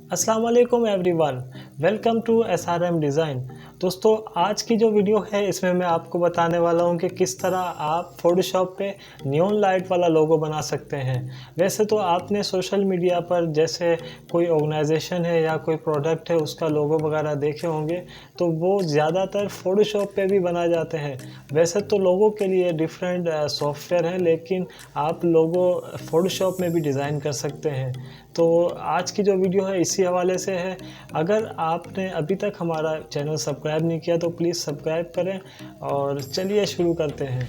अस्सलाम वालेकुम everyone, welcome to SRM design. दोस्तों, आज की जो वीडियो है इसमें मैं आपको बताने वाला हूं कि किस तरह आप फोटोशॉप पे नियॉन लाइट वाला लोगो बना सकते हैं। वैसे तो आपने सोशल मीडिया पर जैसे कोई ऑर्गेनाइजेशन है या कोई प्रोडक्ट है उसका लोगो वगैरह देखे होंगे, तो वो ज़्यादातर फोटोशॉप पे भी बनाए जाते हैं। वैसे तो लोगो के लिए डिफरेंट सॉफ्टवेयर हैं, लेकिन आप लोगो फोटोशॉप में भी डिज़ाइन कर सकते हैं। तो आज की जो वीडियो है इसी हवाले से है। अगर आपने अभी तक हमारा चैनल सब्सक्राइब नहीं किया तो प्लीज़ सब्सक्राइब करें और चलिए शुरू करते हैं।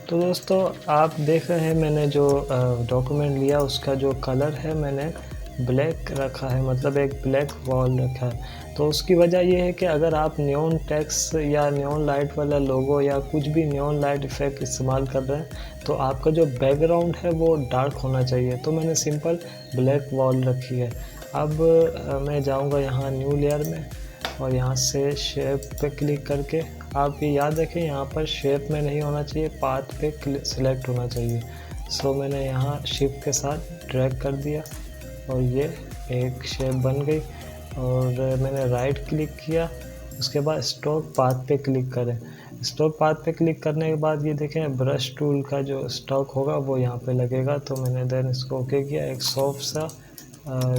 तो दोस्तों, आप देख रहे हैं मैंने जो डॉक्यूमेंट लिया उसका जो कलर है मैंने ब्लैक रखा है, मतलब एक ब्लैक वॉल रखा है। तो उसकी वजह ये है कि अगर आप नियॉन टेक्स्ट या नियॉन लाइट वाला लोगो या कुछ भी नियॉन लाइट इफेक्ट इस्तेमाल कर रहे हैं तो आपका जो बैकग्राउंड है वो डार्क होना चाहिए। तो मैंने सिंपल ब्लैक वॉल रखी है। अब मैं जाऊँगा यहाँ न्यू लेयर में और यहाँ से शेप पे क्लिक करके आप ये याद रखें यहाँ पर शेप में नहीं होना चाहिए, पाथ पे सिलेक्ट होना चाहिए। सो मैंने यहाँ शिफ्ट के साथ ड्रैग कर दिया और ये एक शेप बन गई। और मैंने राइट क्लिक किया, उसके बाद स्ट्रोक पाथ पे क्लिक करें। स्ट्रोक पाथ पे क्लिक करने के बाद ये देखें ब्रश टूल का जो स्ट्रोक होगा वो यहाँ पे लगेगा। तो मैंने देन इसको ओके किया। एक सॉफ्ट सा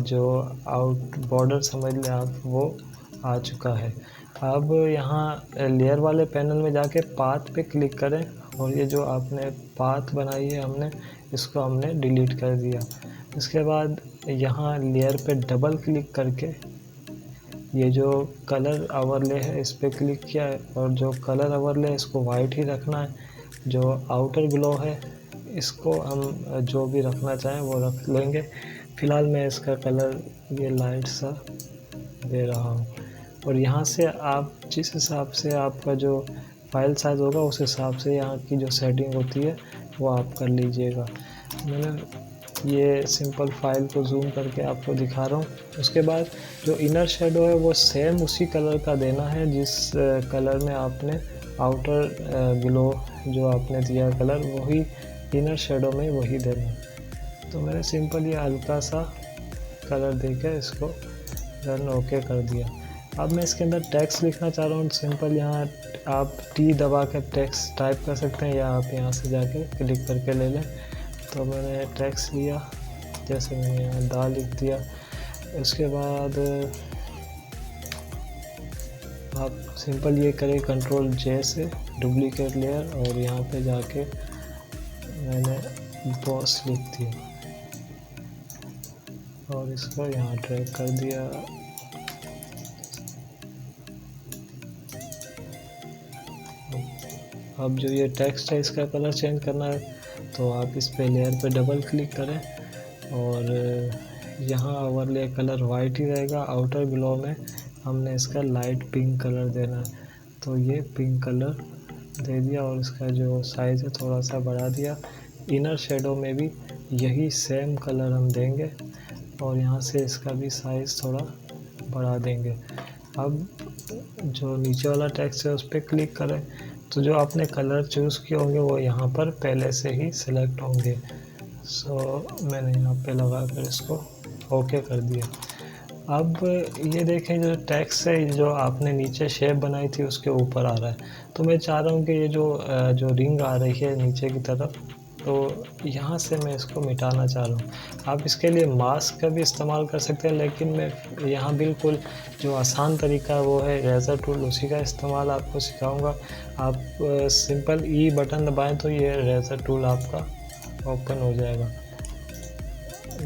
जो आउट बॉर्डर समझ लें आप, वो आ चुका है। अब यहाँ लेयर वाले पैनल में जाके पाथ पे क्लिक करें और ये जो आपने पाथ बनाई है हमने, इसको हमने डिलीट कर दिया। इसके बाद यहाँ लेयर पे डबल क्लिक करके ये जो कलर ओवरले है इस पर क्लिक किया है और जो कलर ओवरले है इसको वाइट ही रखना है। जो आउटर ग्लो है इसको हम जो भी रखना चाहें वो रख लेंगे। फ़िलहाल मैं इसका कलर ये लाइट सा दे रहा हूँ। और यहाँ से आप जिस हिसाब से आपका जो फाइल साइज़ होगा उस हिसाब से यहाँ की जो सेटिंग होती है वो आप कर लीजिएगा। मैंने ये सिंपल फाइल को जूम करके आपको दिखा रहा हूँ। उसके बाद जो इनर शेडो है वो सेम उसी कलर का देना है जिस कलर में आपने आउटर ग्लो जो आपने दिया कलर, वही इनर शेडो में वही देना है। तो मैंने सिंपल ये हल्का सा कलर देकर इसको रन ओके कर दिया। अब मैं इसके अंदर टेक्स्ट लिखना चाह रहा हूँ। सिंपल यहाँ आप टी दबा कर टेक्स्ट टाइप कर सकते हैं या आप यहाँ से जाके क्लिक करके ले लें। तो मैंने टेक्स्ट लिया, जैसे मैंने यहाँ दा लिख दिया। उसके बाद आप सिंपल ये करें कंट्रोल जे से डुप्लीकेट लेयर और यहाँ पे जाके मैंने बॉस लिख दिया और इसको यहाँ ड्रैग कर दिया। अब जो ये टेक्स्ट है इसका कलर चेंज करना है तो आप इस पे लेयर पे डबल क्लिक करें और यहाँ ओवरले कलर वाइट ही रहेगा। आउटर ग्लो में हमने इसका लाइट पिंक कलर देना है, तो ये पिंक कलर दे दिया और इसका जो साइज़ है थोड़ा सा बढ़ा दिया। इनर शेडो में भी यही सेम कलर हम देंगे और यहाँ से इसका भी साइज़ थोड़ा बढ़ा देंगे। अब जो नीचे वाला टेक्स्ट है उस पर क्लिक करें तो जो आपने कलर चूज़ किए होंगे वो यहाँ पर पहले से ही सिलेक्ट होंगे। सो मैंने यहाँ पे लगा कर इसको ओके कर दिया। अब ये देखें जो टेक्स्ट है जो आपने नीचे शेप बनाई थी उसके ऊपर आ रहा है। तो मैं चाह रहा हूँ कि ये जो रिंग आ रही है नीचे की तरफ, तो यहाँ से मैं इसको मिटाना चाह रहा हूँ। आप इसके लिए मास्क का भी इस्तेमाल कर सकते हैं, लेकिन मैं यहाँ बिल्कुल जो आसान तरीका है वो है रेज़र टूल, उसी का इस्तेमाल आपको सिखाऊंगा। आप सिंपल ई बटन दबाएं तो ये रेज़र टूल आपका ओपन हो जाएगा।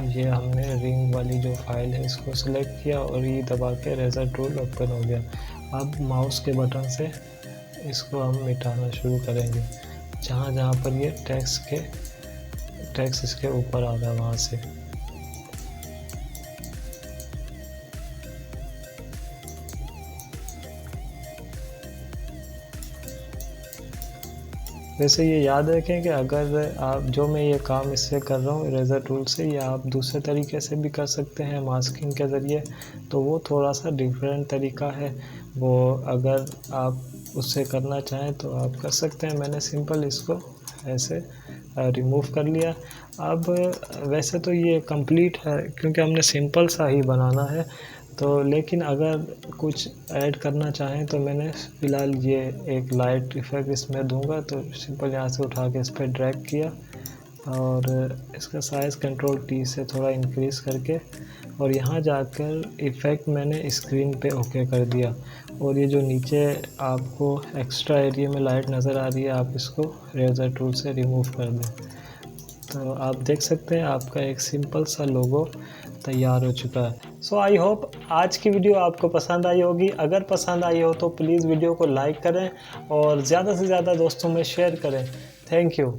ये हमने रिंग वाली जो फाइल है इसको सिलेक्ट किया और ई दबा के रेज़र टूल ओपन हो गया। अब माउस के बटन से इसको हम मिटाना शुरू करेंगे जहाँ जहाँ पर ये टेक्स्ट इसके ऊपर आ रहा है वहाँ से। वैसे ये याद रखें कि अगर आप जो मैं ये काम इससे कर रहा हूँ रेज़र टूल से, या आप दूसरे तरीके से भी कर सकते हैं मास्किंग के ज़रिए, तो वो थोड़ा सा डिफरेंट तरीका है। वो अगर आप उससे करना चाहें तो आप कर सकते हैं। मैंने सिंपल इसको ऐसे रिमूव कर लिया। अब वैसे तो ये कंप्लीट है क्योंकि हमने सिंपल सा ही बनाना है, तो लेकिन अगर कुछ ऐड करना चाहें तो मैंने फ़िलहाल ये एक लाइट इफ़ेक्ट इसमें दूंगा। तो सिंपल यहाँ से उठा के इस पर ड्रैग किया और इसका साइज़ कंट्रोल T से थोड़ा इंक्रीज़ करके, और यहाँ जाकर इफ़ेक्ट मैंने स्क्रीन पे ओके कर दिया। और ये जो नीचे आपको एक्स्ट्रा एरिया में लाइट नज़र आ रही है, आप इसको रेज़र टूल से रिमूव कर दें। तो आप देख सकते हैं आपका एक सिंपल सा लोगो तैयार हो चुका है। सो आई होप आज की वीडियो आपको पसंद आई होगी। अगर पसंद आई हो तो प्लीज़ वीडियो को लाइक करें और ज़्यादा से ज़्यादा दोस्तों में शेयर करें। Thank you.